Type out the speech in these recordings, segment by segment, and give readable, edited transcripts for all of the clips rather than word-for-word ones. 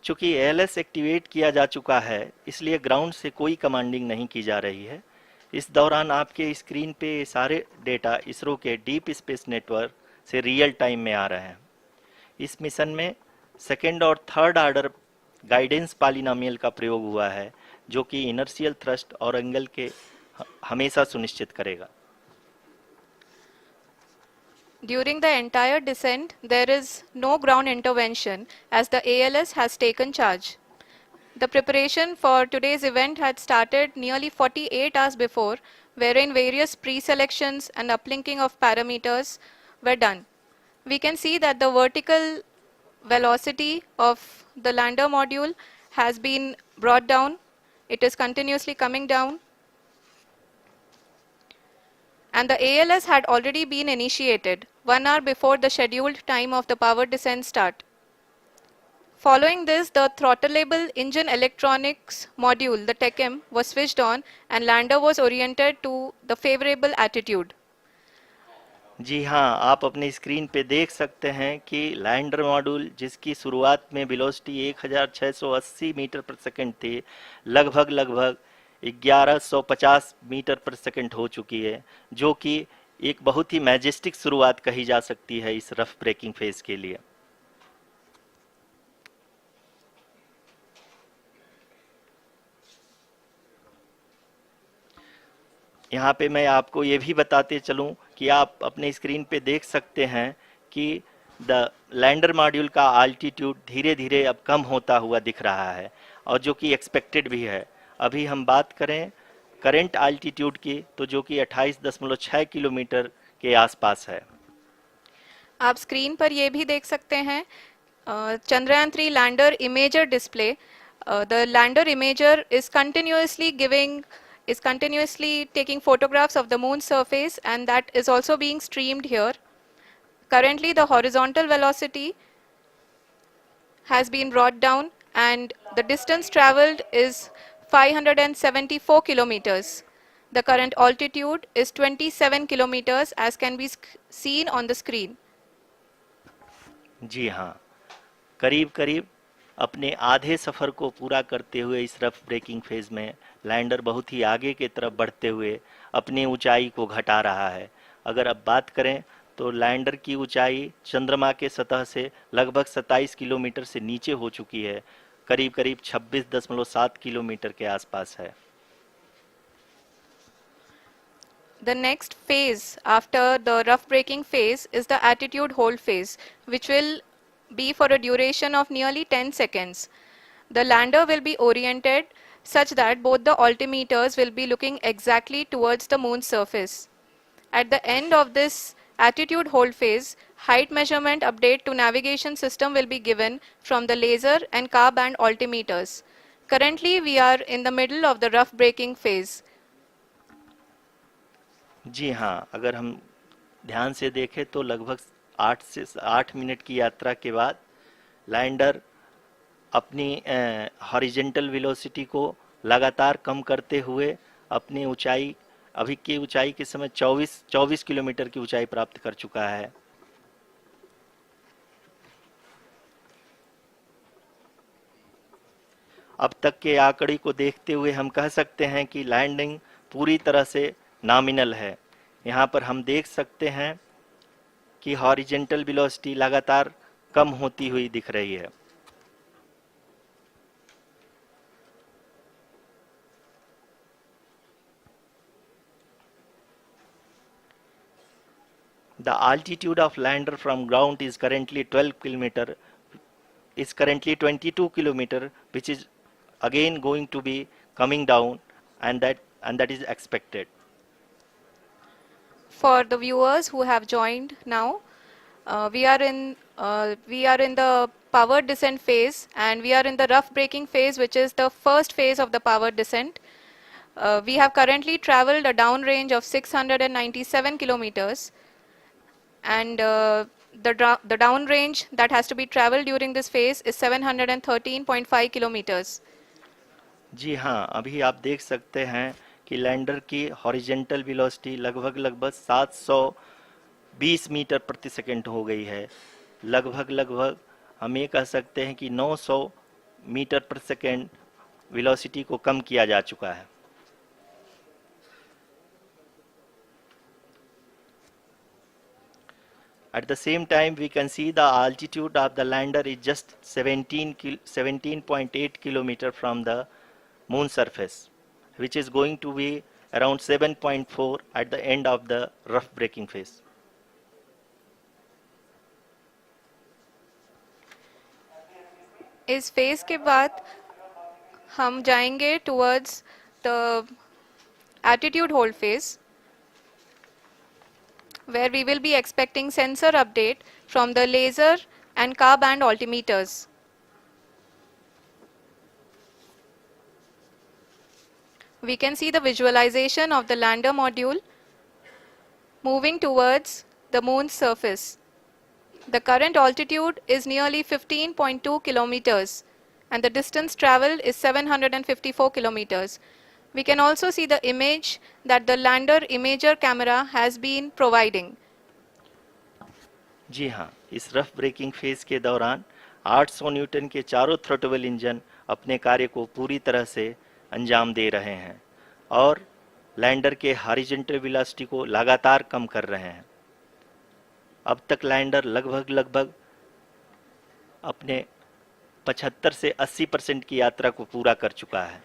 चूंकि ALS activate किया जा चुका है, इसलिए ग्राउंड से कोई कमांडिंग नहीं की जा रही है। इस दौरान आपके स्क्रीन पे ये सारे डेटा इसरो के डीप स्पेस नेटवर्क से रियल टाइम में आ रहे हैं। इस मिशन में सेकेंड और थर्ड ऑर्डर गाइडेंस पॉलिनोमियल का प्रयोग हुआ है, जो कि इनर्शियल थ्रस्ट और एंगल के हमेशा सुनिश्चित करेगा। During the entire descent, there is no ground intervention as the ALS has taken charge. The preparation for today's event had started nearly 48 hours before, wherein various pre-selections and uplinking of parameters were done. We can see that the vertical velocity of the lander module has been brought down. It is continuously coming down. And the ALS had already been initiated 1 hour before the scheduled time of the power descent start. Following this, the throttleable engine electronics module, the TECM, was switched on and lander was oriented to the favorable attitude. जी हाँ, आप अपने screen पे देख सकते हैं कि lander module, जिसकी शुरुआत में वेलोसिटी 1680 मीटर पर सेकंड थी, लगभग 1150 मीटर पर सेकंड हो चुकी है, जो कि एक बहुत ही मैजेस्टिक शुरुआत कही जा सकती है इस रफ ब्रेकिंग फेज के लिए। यहाँ पे मैं आपको ये भी बताते चलूँ कि आप अपने स्क्रीन पे देख सकते हैं कि द लैंडर मॉड्यूल का आल्टीट्यूड धीरे धीरे अब कम होता हुआ दिख रहा है, और जो कि एक्सपेक्टेड भी है। अभी हम बात करें करंट आल्टीट्यूड की, तो जो कि 28.6 किलोमीटर के आसपास है। आप स्क्रीन पर ये भी देख सकते हैं Chandrayaan-3 lander imager display. The lander imager is continuously taking photographs of the moon's surface, and that is also being streamed here. Currently, the horizontal velocity has been brought down, and the distance traveled is 574 kilometers. The current altitude is 27 kilometers, as can be seen on the screen. जी हाँ, करीब करीब अपने आधे सफ़र को पूरा करते हुए इस रफ ब्रेकिंग फेज में लैंडर बहुत ही आगे की तरफ बढ़ते हुए अपनी ऊंचाई को घटा रहा है। अगर अब बात करें तो लैंडर की ऊंचाई चंद्रमा के सतह से लगभग 27 किलोमीटर से नीचे हो चुकी है, करीब करीब 26.7 किलोमीटर के आसपास है। The next phase after the rough braking phase is the attitude hold phase, which will be for a duration of nearly 10 seconds. The lander will be oriented such that both the altimeters will be looking exactly towards the moon's surface. At the end of this attitude hold phase, height measurement update to navigation system will be given from the laser and car band altimeters. Currently, we are in the middle of the rough braking phase. जी हाँ, अगर हम ध्यान से देखें तो लगभग 8 minute की यात्रा के बाद लैंडर अपनी हॉरिजेंटल वेलोसिटी को लगातार कम करते हुए अपनी ऊंचाई, अभी की ऊंचाई के समय 24 किलोमीटर की ऊंचाई प्राप्त कर चुका है। अब तक के आंकड़े को देखते हुए हम कह सकते हैं कि लैंडिंग पूरी तरह से नॉमिनल है। यहाँ पर हम देख सकते हैं कि हॉरिजेंटल वेलोसिटी लगातार कम होती हुई दिख रही है। The altitude of lander from ground is currently 22 kilometer, which is again going to be coming down, and that is expected. For the viewers who have joined now, we are in the power descent phase, and we are in the rough braking phase, which is the first phase of the power descent. We have currently traveled a downrange of 697 kilometers, and the downrange that has to be traveled during this phase is 713.5 kilometers. जी हाँ, अभी आप देख सकते हैं कि lander की horizontal velocity लगभग 720 metre प्रति सेकंड हो गई है। लगभग हम ये कह सकते हैं कि 900 मीटर पर सेकेंड वेलोसिटी को कम किया जा चुका है। At the same time, we can see the altitude of the lander is just 17.8 kilometer from the moon surface, which is going to be around 7.4 at the end of the rough braking phase. इस phase के बाद हम जाएंगे towards the attitude hold phase, where we will be expecting sensor update from the laser and car band altimeters. We can see the visualization of the lander module moving towards the moon's surface. The current altitude is nearly 15.2 kilometers and the distance traveled is 754 kilometers. We can also see the image that the lander imager camera has been providing. जी हाँ, इस rough breaking phase के दौरान 800 Newton के चारों throttle engine अपने कार्य को पूरी तरह से अंजाम दे रहे हैं और लैंडर के हॉरिजॉन्टल वेलोसिटी को लगातार कम कर रहे हैं। अब तक लैंडर लगभग अपने 75 से 80% की यात्रा को पूरा कर चुका है।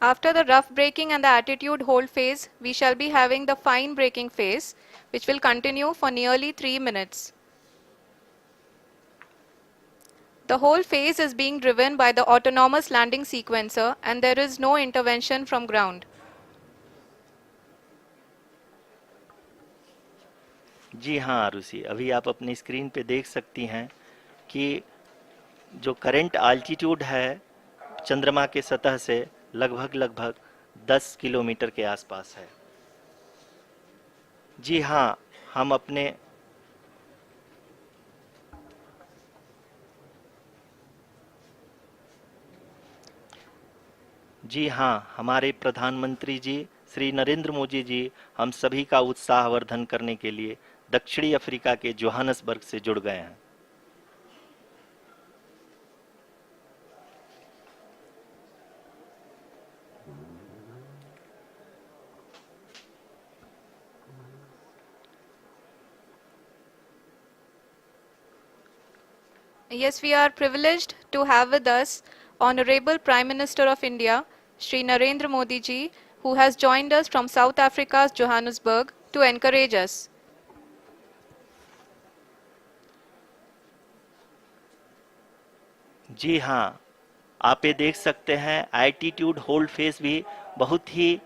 After the rough braking and the attitude hold phase, we shall be having the fine braking phase, which will continue for nearly 3 minutes. The whole phase is being driven by the autonomous landing sequencer and there is no intervention from ground. जी हाँ आरुषि, अभी आप अपनी screen पे देख सकती हैं कि जो करंट आल्टीट्यूड है चंद्रमा के सतह से लगभग 10 किलोमीटर के आसपास है। जी हाँ, हम अपने जी हाँ, हमारे प्रधानमंत्री जी श्री नरेंद्र मोदी जी हम सभी का उत्साहवर्धन करने के लिए दक्षिणी अफ्रीका के जोहानसबर्ग से जुड़ गए हैं। Yes, we are privileged to have with us Honorable Prime Minister of India, Shri Narendra Modi ji, who has joined us from South Africa's Johannesburg to encourage us. जी हाँ, आप ये देख सकते हैं एल्टीट्यूड होल्ड फेस भी बहुत ही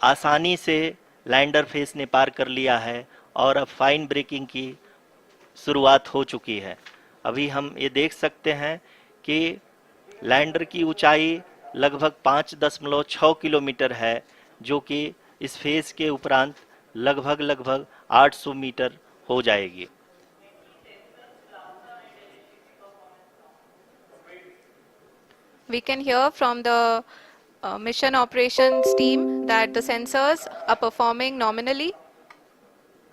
आसानी से लैंडर फेस ने पार कर लिया है और अब फाइन ब्रेकिंग की शुरुआत हो चुकी है। अभी हम ये देख सकते हैं कि लैंडर की ऊंचाई लगभग 5.6 किलोमीटर है, जो कि इस फेज के उपरांत लगभग 800 मीटर हो जाएगी। We can hear from the mission operations team that the sensors are performing nominally.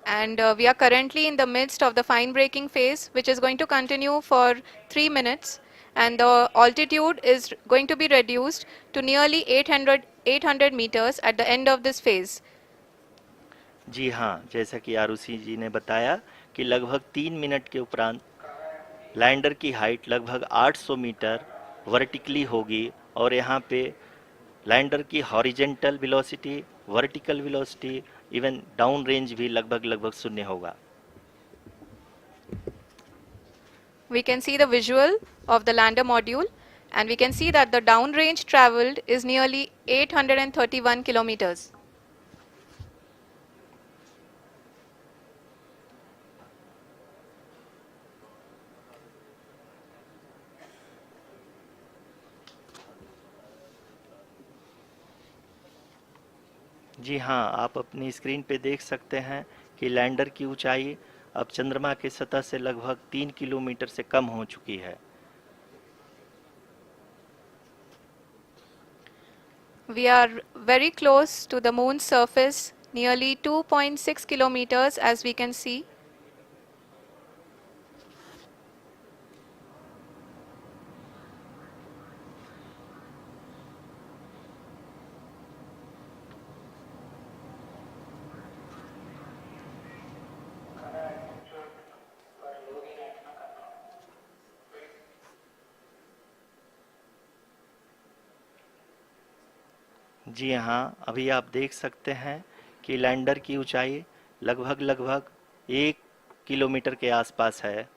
And we are currently in the midst of the fine braking phase, which is going to continue for 3 minutes. And the altitude is going to be reduced to nearly 800 meters at the end of this phase. जी हाँ, जैसा कि आरुषि जी ने बताया कि लगभग 3 minute के उपरांत lander की हाइट लगभग 800 मीटर वर्टिकली होगी और यहाँ पे लैंडर की horizontal velocity, vertical velocity, even down range भी लगभग शून्य होगा। We can see the visual of the lander module and we can see that the down range traveled is nearly 831 kilometers. जी हाँ, आप अपनी स्क्रीन पे देख सकते हैं कि लैंडर की ऊंचाई अब चंद्रमा की सतह से लगभग 3 किलोमीटर से कम हो चुकी है। We are very close to the moon's surface nearly 2.6 kilometers as we can see. जी हाँ, अभी आप देख सकते हैं कि लैंडर की ऊंचाई लगभग लगभग 1 किलोमीटर के आसपास है।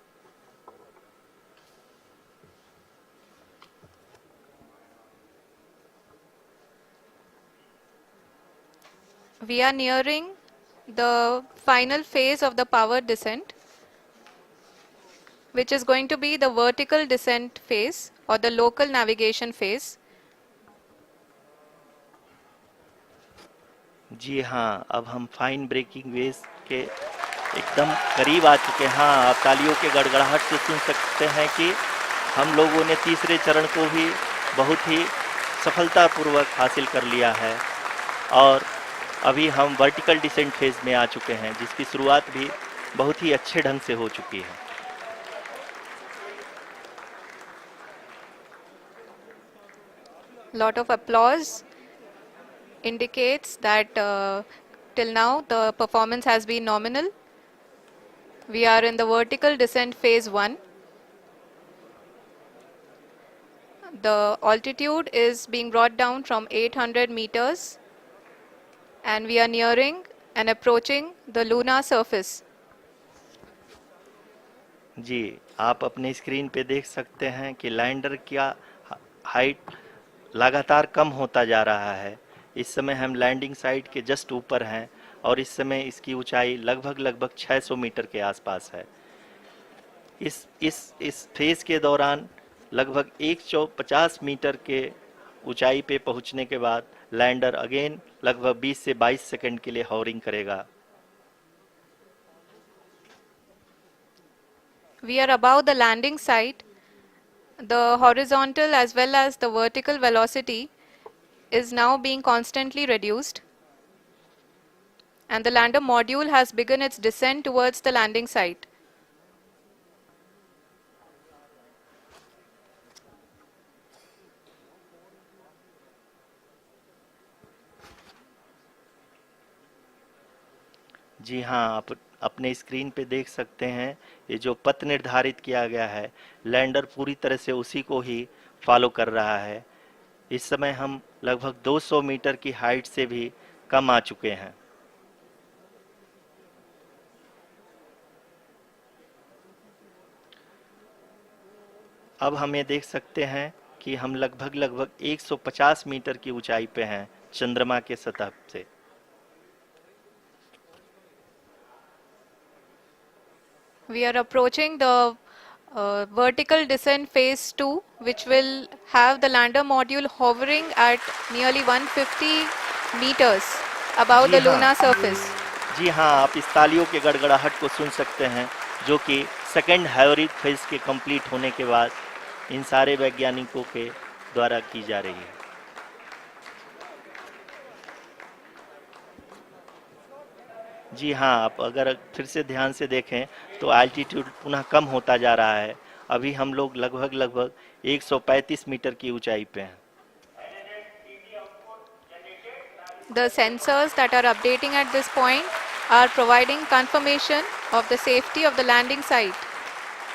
We are nearing the final phase of the power descent, which is going to be the vertical descent phase or the local navigation phase. जी हाँ, अब हम फाइन ब्रेकिंग वेव्स के एकदम करीब आ चुके हैं। हाँ, आप तालियों के गड़गड़ाहट से सुन सकते हैं कि हम लोगों ने तीसरे चरण को भी बहुत ही सफलतापूर्वक हासिल कर लिया है और अभी हम वर्टिकल डिसेंट फेज में आ चुके हैं, जिसकी शुरुआत भी बहुत ही अच्छे ढंग से हो चुकी है। Lot of applause indicates that till now the performance has been nominal. We are in the vertical descent phase 1. The altitude is being brought down from 800 meters and we are nearing and approaching the lunar surface. जी, आप अपने screen पे देख सकते हैं कि lander का height लगातार कम होता जा रहा है। इस समय हम लैंडिंग साइट के जस्ट ऊपर हैं और इस समय इसकी ऊंचाई लगभग लगभग 600 मीटर के आसपास है। इस फेज के दौरान लगभग 150 मीटर के ऊंचाई पे पहुंचने के बाद लैंडर अगेन लगभग 20 से 22 सेकंड के लिए हॉवरिंग करेगा। We are above the landing site. The horizontal as well as the vertical velocity is now being constantly reduced and the lander module has begun its descent towards the landing site. जी हाँ, आप अपने screen पे देख सकते हैं ये जो पथ निर्धारित किया गया है, लैंडर पूरी तरह से उसी को ही फॉलो कर रहा है। इस समय हम लगभग 200 मीटर की हाइट से भी कम आ चुके हैं। अब हम ये देख सकते हैं कि हम लगभग लगभग 150 मीटर की ऊंचाई पे हैं चंद्रमा के सतह से। We are approaching the vertical descent phase 2, which will have the lander module hovering at nearly 150 meters above ji the हाँ, lunar surface. जी हाँ, आप इस तालियों के गड़गड़ाहट को सुन सकते हैं, जो कि सेकंड हाइब्रिड फेज के कंप्लीट होने के बाद इन सारे वैज्ञानिकों के द्वारा की जा रही है। जी हाँ, आप अगर फिर से ध्यान से देखें तो एल्टीट्यूड पुनः कम होता जा रहा है। अभी हम लोग लगभग लगभग 135 मीटर की ऊंचाई पे हैं। The sensors that are updating at this point are providing confirmation of the safety of the landing site.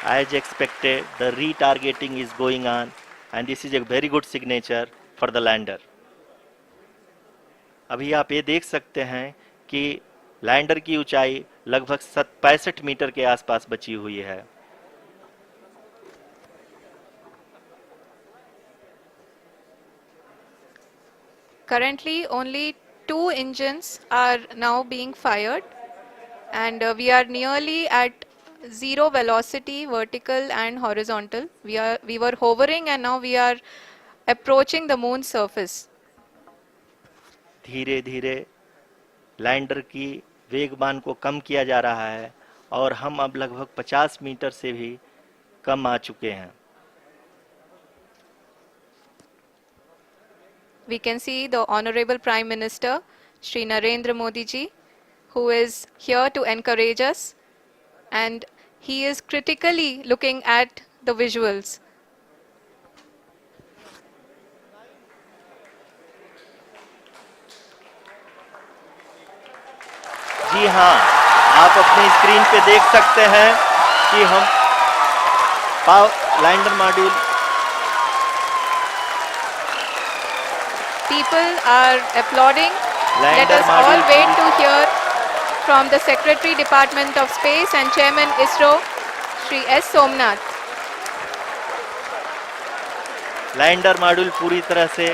As expected, the retargeting is going on and this is a very good signature for the lander. अभी आप ये देख सकते हैं कि lander की ऊंचाई लगभग 65 मीटर के आसपास बची हुई है। Currently, only 2 engines are now being fired, and we are nearly at zero velocity, vertical and horizontal. We were hovering, and now we are approaching the moon's surface. धीरे धीरे लैंडर की वेगमान को कम किया जा रहा है और हम अब लगभग 50 मीटर से भी कम आ चुके हैं। We can see the Honorable Prime Minister Shri Narendra Modi ji, who is here to encourage us, and he is critically looking at the visuals. जी हाँ, आप अपनी स्क्रीन पे देख सकते हैं कि हम lander module People are applauding. Let lander us all module wait to hear from the Secretary Department of Space and Chairman ISRO, Shri S. Somnath. Lander module पूरी तरह से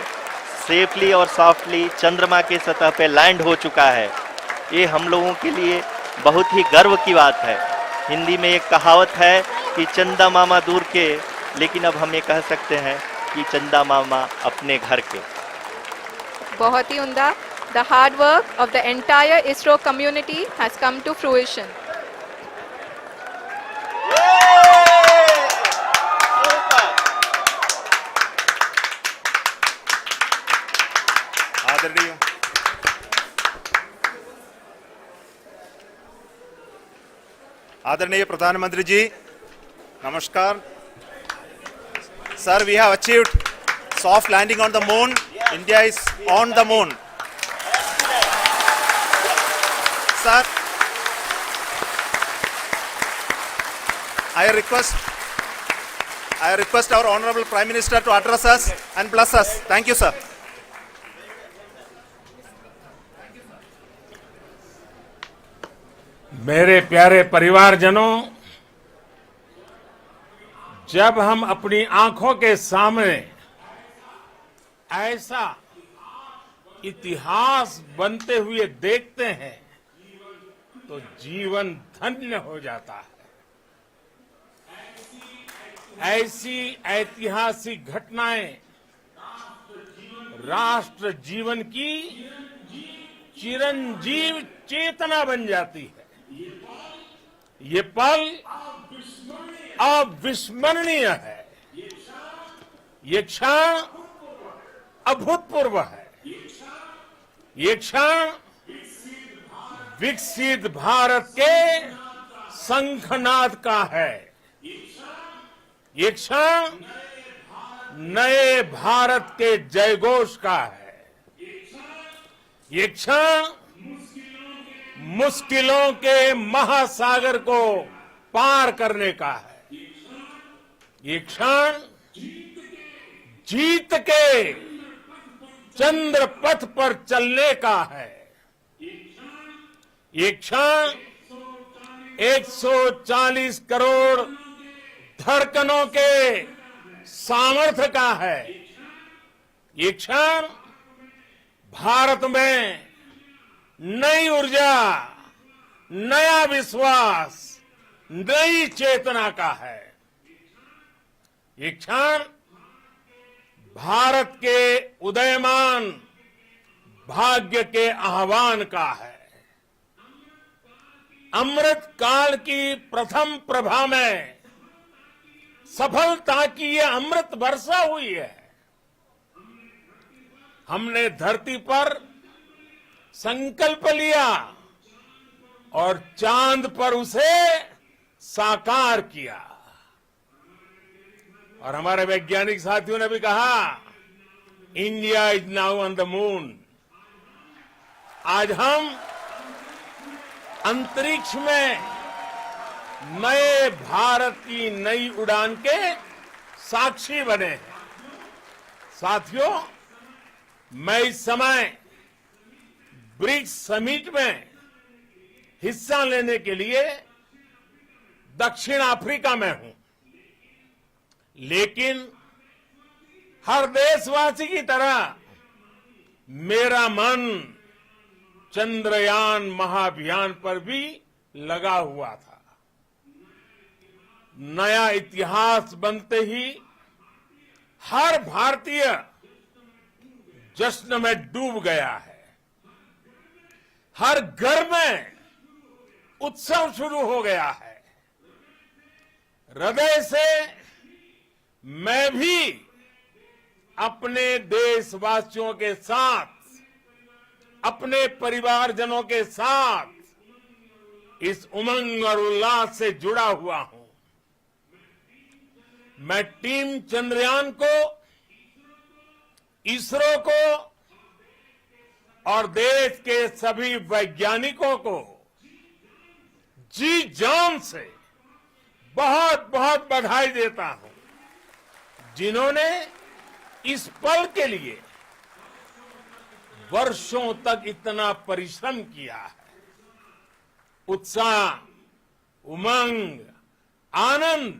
सेफली और सॉफ्टली चंद्रमा के सतह पे लैंड हो चुका है। ये हम लोगों के लिए बहुत ही गर्व की बात है। हिंदी में एक कहावत है कि चंदा मामा दूर के, लेकिन अब हम ये कह सकते हैं कि चंदा मामा अपने घर के। बहुत ही उम्दा. The hard work of the entire ISRO community has come to fruition. आदरणीय आदरणीय प्रधानमंत्री जी, नमस्कार. Sir, we have achieved soft landing on the moon. India is on the moon. Sir, I request our Honorable Prime Minister to address us and bless us. Thank you, sir. मेरे प्यारे परिवारजनों, जब हम अपनी आंखों के सामने ऐसा इतिहास बनते हुए देखते हैं तो जीवन धन्य हो जाता है. ऐसी ऐतिहासिक घटनाएं राष्ट्र जीवन की चिरंजीव चेतना बन जाती है. ये पल अविस्मरणीय है. ये क्षण अभूतपूर्व है. ये क्षण विकसित भारत के शंखनाद का है. ये क्षण नए भारत के जयघोष का है. ये क्षण मुश्किलों के महासागर को पार करने का है. ये क्षण जीत के चंद्र पथ पर चलने का है. ये क्षण 140 करोड़ धड़कनों के सामर्थ्य का है. ये क्षण भारत में नई ऊर्जा, नया विश्वास, नई चेतना का है. ये क्षण भारत के उदयमान भाग्य के आह्वान का है. अमृत काल की प्रथम प्रभा में सफलता की ये अमृत वर्षा हुई है. हमने धरती पर संकल्प लिया और चांद पर उसे साकार किया. और हमारे वैज्ञानिक साथियों ने भी कहा, India is now on the moon. आज हम अंतरिक्ष में नए भारत की नई उड़ान के साक्षी बने हैं. साथियों, मैं इस समय ब्रिक्स समिट में हिस्सा लेने के लिए दक्षिण अफ्रीका में हूं. लेकिन हर देशवासी की तरह मेरा मन चंद्रयान महाअभियान पर भी लगा हुआ था. नया इतिहास बनते ही हर भारतीय जश्न में डूब गया है. हर घर में उत्सव शुरू हो गया है. हृदय से मैं भी अपने देशवासियों के साथ अपने परिवारजनों के साथ इस उमंग और उल्लास से जुड़ा हुआ हूं। मैं टीम चंद्रयान को, इसरो को और देश के सभी वैज्ञानिकों को जी जान से बहुत बहुत बधाई देता हूं, जिन्होंने इस पल के लिए वर्षों तक इतना परिश्रम किया है। उत्साह, उमंग, आनंद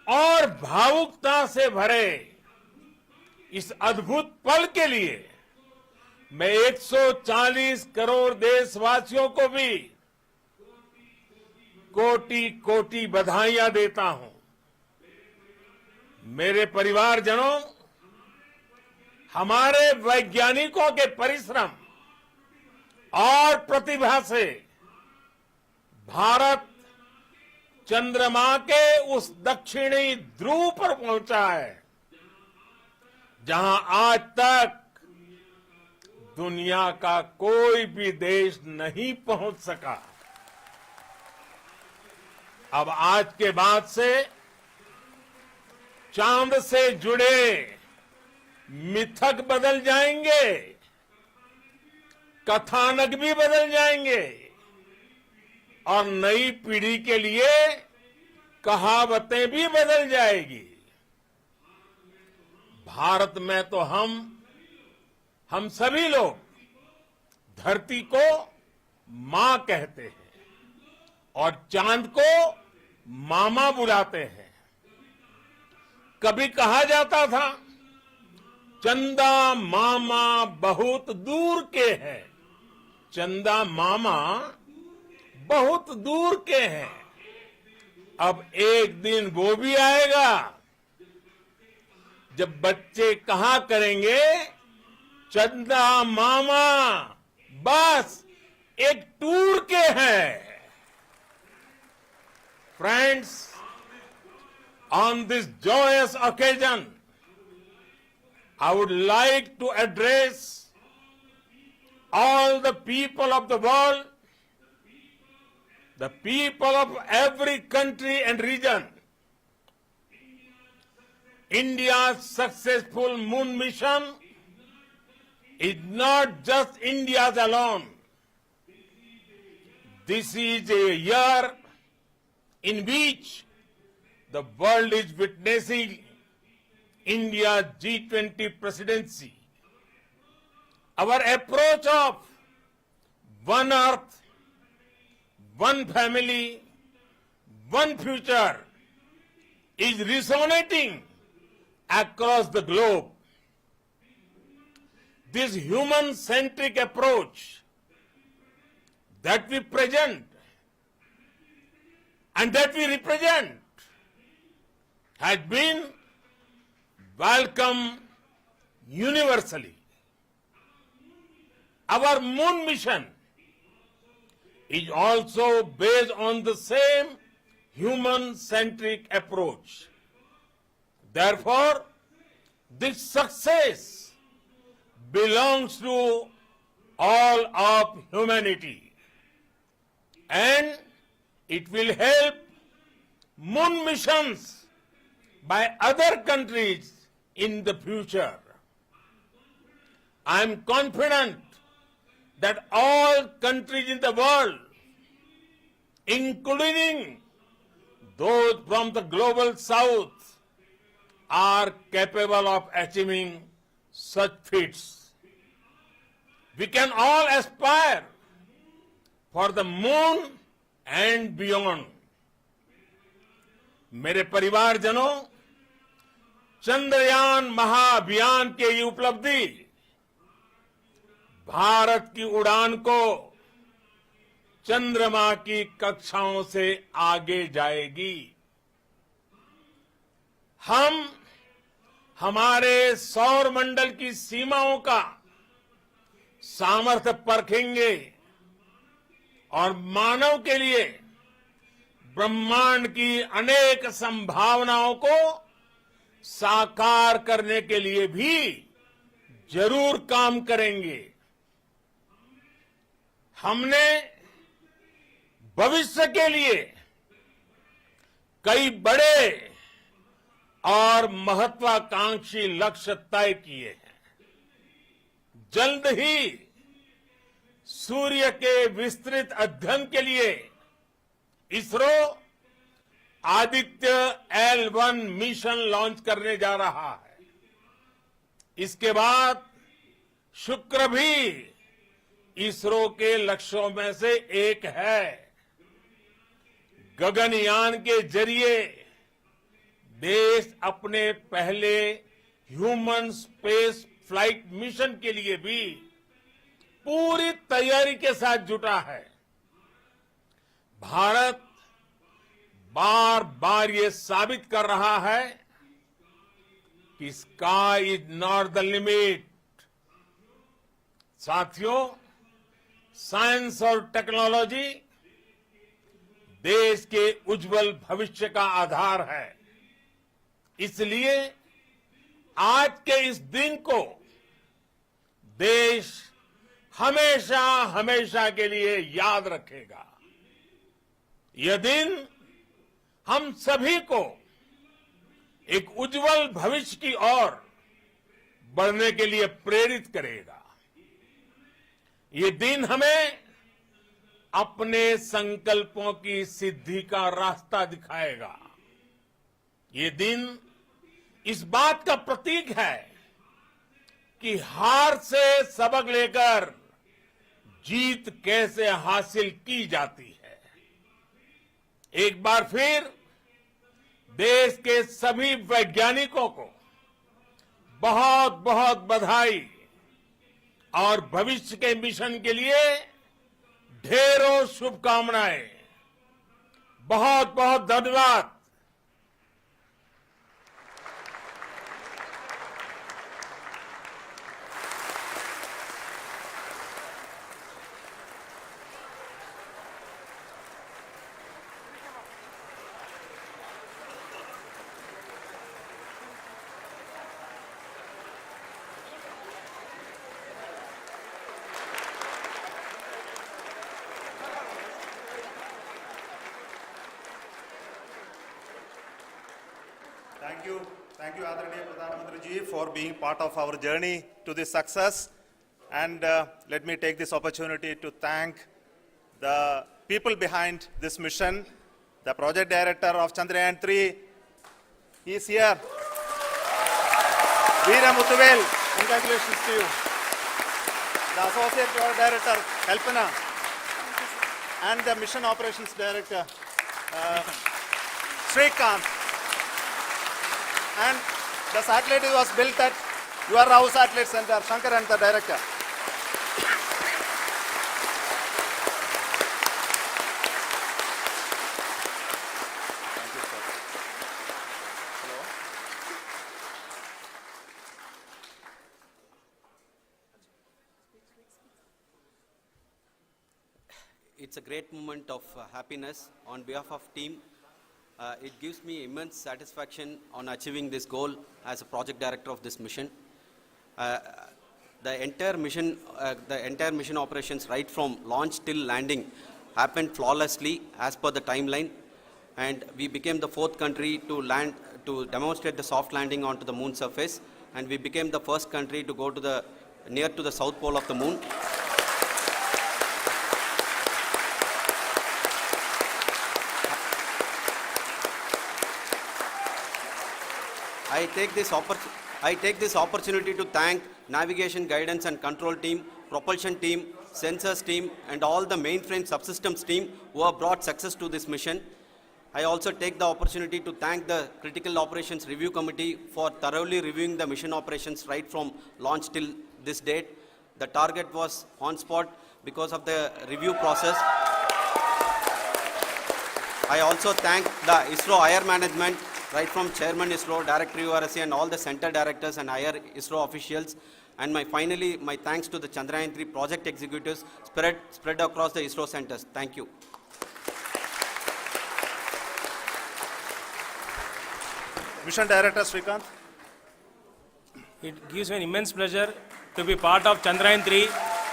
और भावुकता से भरे इस अद्भुत पल के लिए मैं 140 करोड़ देशवासियों को भी कोटि कोटि बधाइयां देता हूं। मेरे परिवारजनों, हमारे वैज्ञानिकों के परिश्रम और प्रतिभा से भारत चंद्रमा के उस दक्षिणी ध्रुव पर पहुंचा है, जहां आज तक दुनिया का कोई भी देश नहीं पहुंच सका। अब आज के बाद से चांद से जुड़े मिथक बदल जाएंगे, कथानक भी बदल जाएंगे और नई पीढ़ी के लिए कहावतें भी बदल जाएगी। भारत में तो हम सभी लोग धरती को मां कहते हैं और चांद को मामा बुलाते हैं। कभी कहा जाता था, चंदा मामा बहुत दूर के हैं। चंदा मामा बहुत दूर के हैं। अब एक दिन वो भी आएगा जब बच्चे कहा करेंगे, चंदा मामा बस एक टूर के हैं। Friends, on this joyous occasion, I would like to address all the people of the world, the people of every country and region. India's successful moon mission is not just India's alone. This is a year in which the world is witnessing India's G20 presidency. Our approach of one earth, one family, one future is resonating across the globe. This human-centric approach that we present and that we represent has been welcomed universally. Our moon mission is also based on the same human-centric approach. Therefore, this success belongs to all of humanity, and it will help moon missions by other countries in the future. I am confident that all countries in the world, including those from the global south, are capable of achieving such feats. We can all aspire for the moon and beyond. मेरे परिवारजनों, चंद्रयान महाअभियान की ये उपलब्धि भारत की उड़ान को चंद्रमा की कक्षाओं से आगे जाएगी। हम हमारे सौर मंडल की सीमाओं का सामर्थ्य परखेंगे और मानव के लिए ब्रह्मांड की अनेक संभावनाओं को साकार करने के लिए भी जरूर काम करेंगे। हमने भविष्य के लिए कई बड़े और महत्वाकांक्षी लक्ष्य तय किए हैं। जल्द ही सूर्य के विस्तृत अध्ययन के लिए ISRO Aditya L1 mission launch करने जा रहा है। इसके बाद शुक्र भी इसरो के लक्ष्यों में से एक है। गगनयान के जरिए देश अपने पहले ह्यूमन स्पेस फ्लाइट मिशन के लिए भी पूरी तैयारी के साथ जुटा है। भारत बार बार ये साबित कर रहा है कि sky is not the limit. साथियों, साइंस और टेक्नोलॉजी देश के उज्जवल भविष्य का आधार है। इसलिए आज के इस दिन को देश हमेशा हमेशा के लिए याद रखेगा। यह दिन हम सभी को एक उज्जवल भविष्य की ओर बढ़ने के लिए प्रेरित करेगा। ये दिन हमें अपने संकल्पों की सिद्धि का रास्ता दिखाएगा। ये दिन इस बात का प्रतीक है कि हार से सबक लेकर जीत कैसे हासिल की जाती है। एक बार फिर देश के सभी वैज्ञानिकों को बहुत बहुत बधाई और भविष्य के मिशन के लिए ढेरों शुभकामनाएं। बहुत बहुत धन्यवाद। Thank you, Adaraniya Pradhan Mantri ji, for being part of our journey to this success. And let me take this opportunity to thank the people behind this mission, the project director of Chandrayaan-3. He is here. Veera Muthuvel, congratulations to you. The associate project director, Kalpana, and the mission operations director, Srikanth. And the satellite was built at your house satellite center, Shankar and the director. Thank you, sir. Hello. It's a great moment of happiness on behalf of team. It gives me immense satisfaction on achieving this goal as a project director of this mission. The entire mission operations right from launch till landing happened flawlessly as per the timeline, and we became the 4th country to demonstrate the soft landing onto the moon surface, and we became the first country to go to near to the south pole of the moon. I take this opportunity to thank navigation, guidance and control team, propulsion team, sensors team and all the mainframe subsystems team who have brought success to this mission. I also take the opportunity to thank the Critical Operations Review Committee for thoroughly reviewing the mission operations right from launch till this date. The target was on spot because of the review process. I also thank the ISRO higher management, right from Chairman ISRO, Director URSC and all the center directors and higher ISRO officials. And finally, my thanks to the Chandrayaan-3 project executives spread across the ISRO centers. Thank you. Mission Director Srikanth. It gives me an immense pleasure to be part of Chandrayaan-3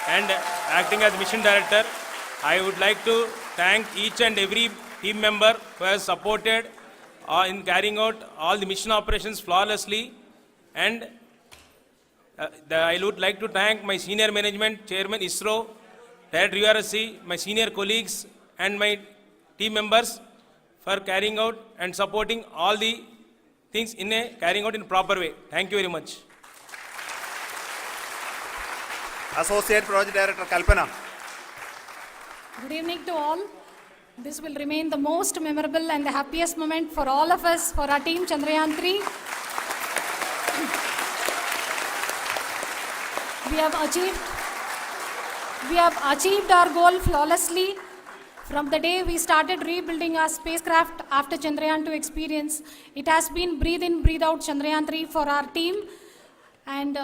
and acting as Mission Director. I would like to thank each and every team member who has supported in carrying out all the mission operations flawlessly. And I would like to thank my senior management, Chairman ISRO, Director URSC, my senior colleagues and my team members for carrying out and supporting all the things carrying out in a proper way. Thank you very much. Associate Project Director Kalpana. Good evening to all. This will remain the most memorable and the happiest moment for all of us, for our team Chandrayaan-3. We have achieved our goal flawlessly. From the day we started rebuilding our spacecraft after Chandrayaan-2 experience, it has been breathe in, breathe out Chandrayaan-3 for our team. And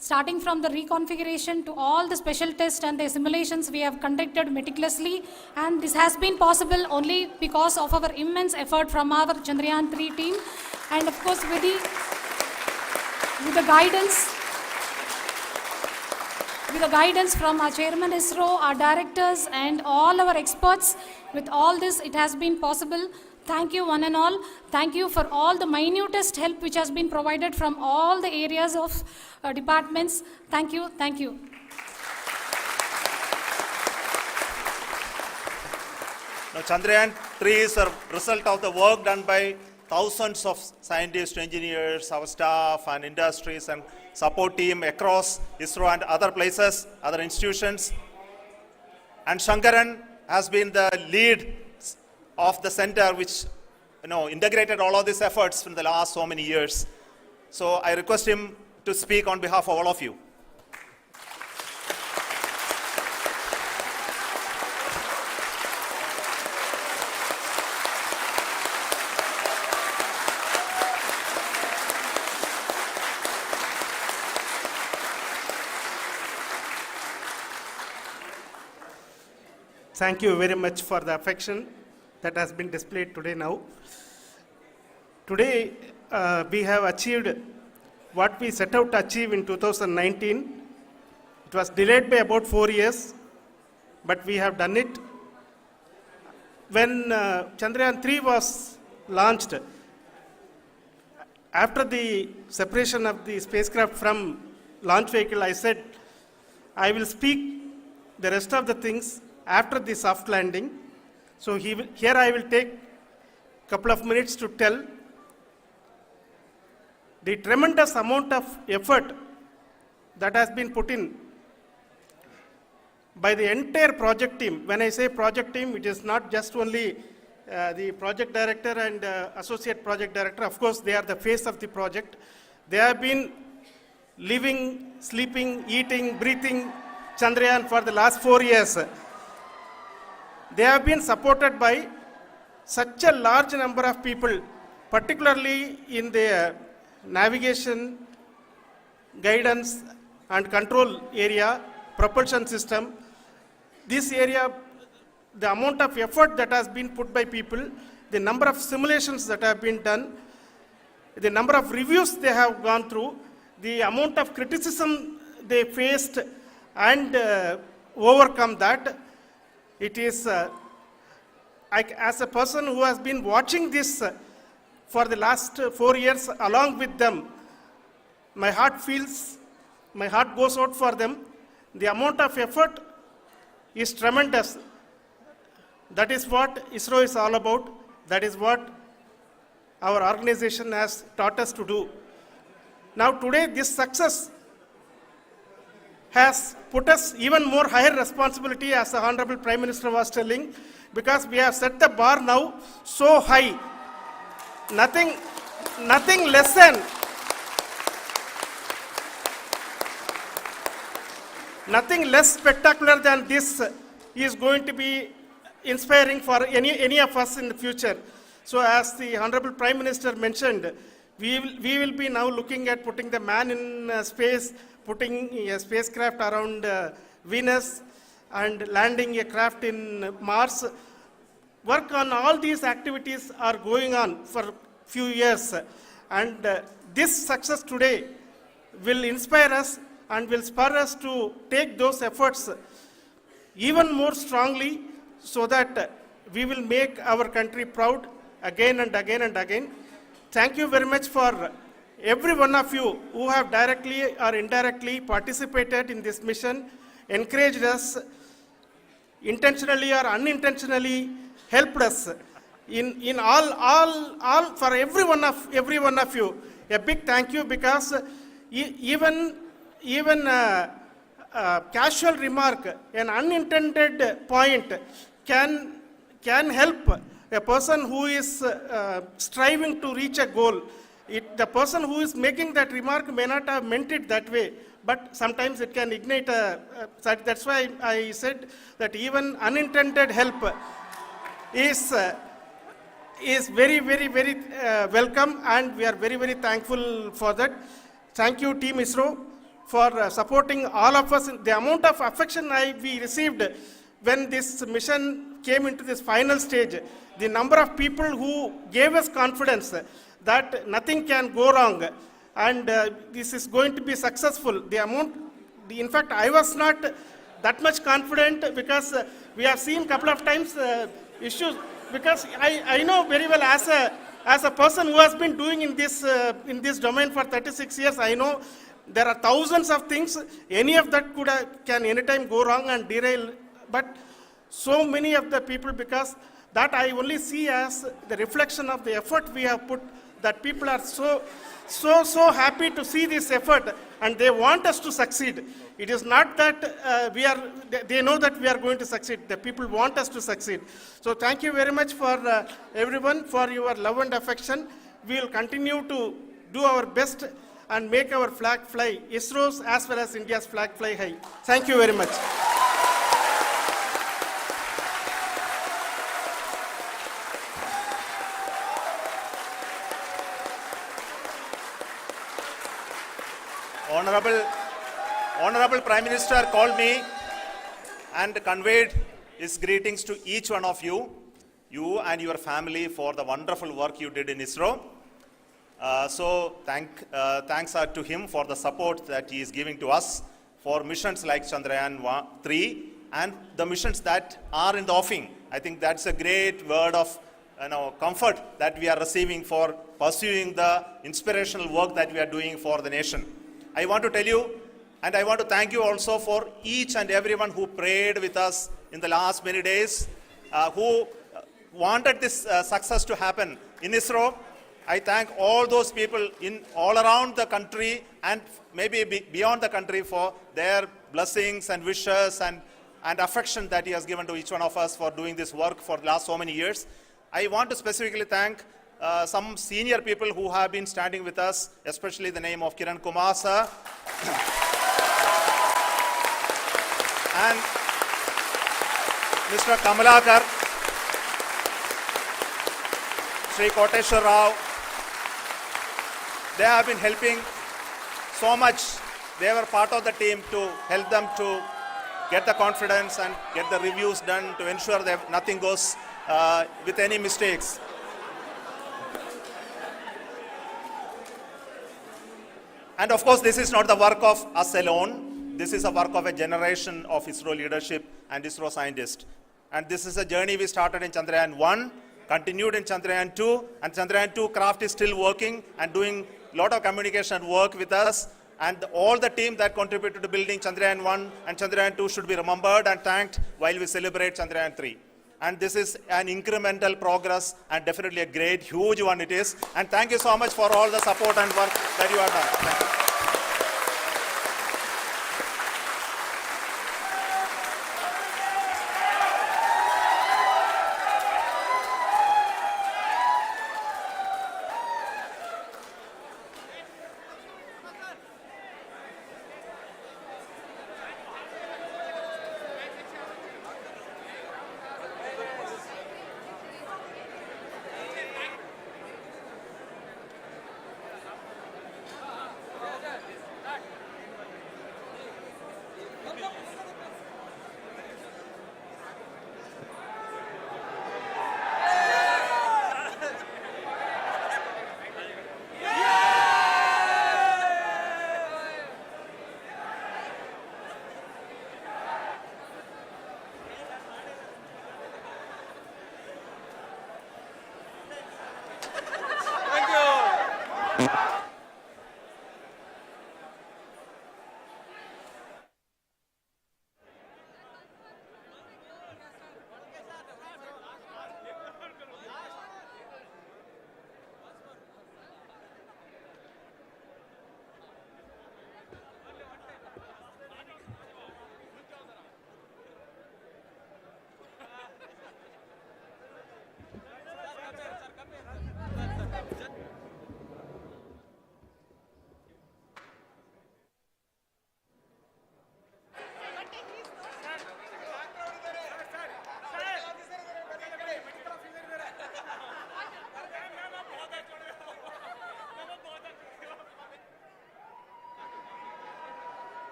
starting from the reconfiguration to all the special tests and the simulations we have conducted meticulously, and this has been possible only because of our immense effort from our Chandrayaan-3 team, and of course with the guidance from our Chairman ISRO, our directors and all our experts. With all this, it has been possible. Thank you one and all. Thank you for all the minutest help which has been provided from all the areas of departments. Thank you. Thank you. Now, Chandrayaan-3 is a result of the work done by thousands of scientists, engineers, our staff and industries and support team across ISRO and other places, other institutions. And Shankaran has been the lead of the center which integrated all of these efforts in the last so many years. So I request him to speak on behalf of all of you. Thank you very much for the affection that has been displayed today now. Today, we have achieved what we set out to achieve in 2019. It was delayed by about 4 years, but we have done it. When Chandrayaan-3 was launched, after the separation of the spacecraft from launch vehicle, I said, I will speak the rest of the things after the soft landing. So here I will take a couple of minutes to tell the tremendous amount of effort that has been put in by the entire project team. When I say project team, it is not just only the project director and associate project director. Of course, they are the face of the project. They have been living, sleeping, eating, breathing Chandrayaan for the last 4 years. They have been supported by such a large number of people, particularly in the navigation, guidance and control area, propulsion system. This area, the amount of effort that has been put by people, the number of simulations that have been done, the number of reviews they have gone through, the amount of criticism they faced and overcome that. It is, as a person who has been watching this for the last 4 years along with them, my heart goes out for them. The amount of effort is tremendous. That is what ISRO is all about. That is what our organization has taught us to do. Now today, this success has put us even more higher responsibility, as the Honorable Prime Minister was telling, because we have set the bar now so high. Nothing less spectacular than this is going to be inspiring for any of us in the future. So as the Honorable Prime Minister mentioned, we will be now looking at putting the man in space, putting a spacecraft around Venus and landing a craft in Mars. Work on all these activities are going on for a few years. And this success today will inspire us and will spur us to take those efforts even more strongly so that we will make our country proud again and again and again. Thank you very much for every one of you who have directly or indirectly participated in this mission, encouraged us, intentionally or unintentionally helped us in all for every one of you. A big thank you, because even casual remark, an unintended point can help a person who is striving to reach a goal. The person who is making that remark may not have meant it that way, but sometimes it can ignite that's why I said that even unintended help is very, very, very welcome, and we are very, very thankful for that. Thank you, Team ISRO, for supporting all of us. The amount of affection we received when this mission came into this final stage, the number of people who gave us confidence that nothing can go wrong, and this is going to be successful. In fact, I was not that much confident, because we have seen a couple of times issues, because I know very well, as a person who has been doing in this domain for 36 years, I know there are thousands of things. Any of that can anytime go wrong and derail. But so many of the people, because that I only see as the reflection of the effort we have put, that people are so happy to see this effort, and they want us to succeed. It is not that they know that we are going to succeed. The people want us to succeed. So thank you very much for everyone, for your love and affection. We will continue to do our best and make our flag fly, ISRO's as well as India's flag fly high. Thank you very much. Honorable Prime Minister called me and conveyed his greetings to each one of you and your family, for the wonderful work you did in ISRO. So thanks are to him for the support that he is giving to us for missions like Chandrayaan-3 and the missions that are in the offing. I think that's a great word of comfort that we are receiving for pursuing the inspirational work that we are doing for the nation. I want to tell you, and I want to thank you also for each and everyone who prayed with us in the last many days, who wanted this success to happen in ISRO. I thank all those people all around the country and maybe beyond the country for their blessings and wishes and affection that he has given to each one of us for doing this work for the last so many years. I want to specifically thank some senior people who have been standing with us, especially the name of Kiran Kumar sir and Mr. Kamalakar, Sri Koteshwar Rao. They have been helping so much. They were part of the team to help them to get the confidence and get the reviews done to ensure that nothing goes with any mistakes. And of course, this is not the work of us alone. This is a work of a generation of ISRO leadership and ISRO scientists. And this is a journey we started in Chandrayaan-1, continued in Chandrayaan-2, and Chandrayaan-2 craft is still working and doing a lot of communication work with us. And all the team that contributed to building Chandrayaan-1 and Chandrayaan-2 should be remembered and thanked while we celebrate Chandrayaan-3. And this is an incremental progress and definitely a great, huge one it is. And thank you so much for all the support and work that you have done. Thank you.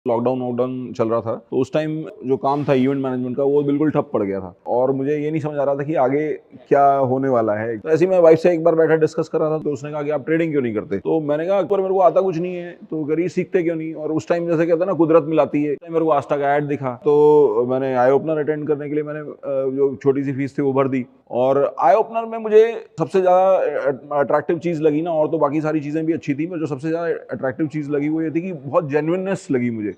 Lockdown चल रहा था, तो उस time जो काम था event management का वो बिल्कुल ठप पड़ गया था और मुझे ये नहीं समझ आ रहा था कि आगे क्या होने वाला है। तो ऐसे ही मैं वाइफ से एक बार बैठा डिस्कस कर रहा था, तो उसने कहा कि आप ट्रेडिंग क्यों नहीं करते? तो मैंने कहा पर मेरे को आता कुछ नहीं है, तो करिए सीखते क्यों नहीं। और उस टाइम जैसे कहते हैं ना कुदरत मिलाती है, मेरे को आस्था का ऐड दिखा, तो मैंने आई ओपनर अटेंड करने के लिए मैंने जो छोटी सी फीस थी वो भर दी। और आई ओपनर में मुझे सबसे ज्यादा अट्रैक्टिव चीज लगी ना, और तो बाकी सारी चीजें भी अच्छी थी, पर जो सबसे ज्यादा अट्रैक्टिव चीज लगी वो ये थी कि बहुत जेन्युइननेस लगी मुझे।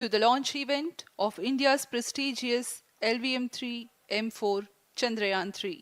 To the launch event of India's prestigious LVM-3 M4 Chandrayaan-3.